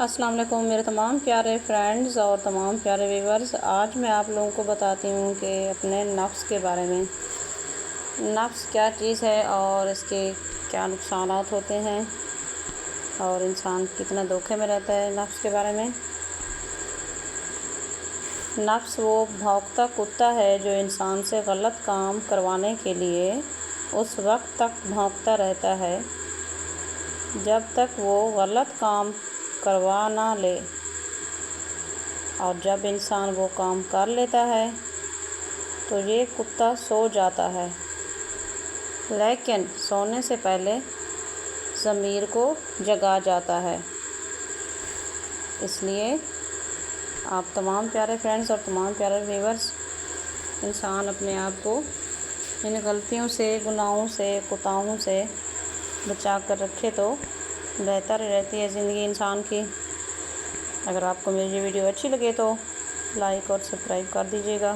अस्सलाम वालेकुम मेरे तमाम प्यारे फ्रेंड्स और तमाम प्यारे व्यूवर्स। आज मैं आप लोगों को बताती हूँ कि अपने नफ्स के बारे में। नफ्स क्या चीज़ है और इसके क्या नुकसानात होते हैं और इंसान कितना धोखे में रहता है नफ्स के बारे में। नफ्स वो भौंकता कुत्ता है जो इंसान से गलत काम करवाने के लिए उस वक्त तक भौंकता रहता है जब तक वो गलत काम करवा ना ले, और जब इंसान वो काम कर लेता है तो ये कुत्ता सो जाता है, लेकिन सोने से पहले ज़मीर को जगा जाता है। इसलिए आप तमाम प्यारे फ्रेंड्स और तमाम प्यारे व्यूवर्स, इंसान अपने आप को इन गलतियों से, गुनाहों से, कुताहों से बचा कर रखे तो बेहतर रहती है ज़िंदगी इंसान की। अगर आपको मेरी वीडियो अच्छी लगे तो लाइक और सब्सक्राइब कर दीजिएगा।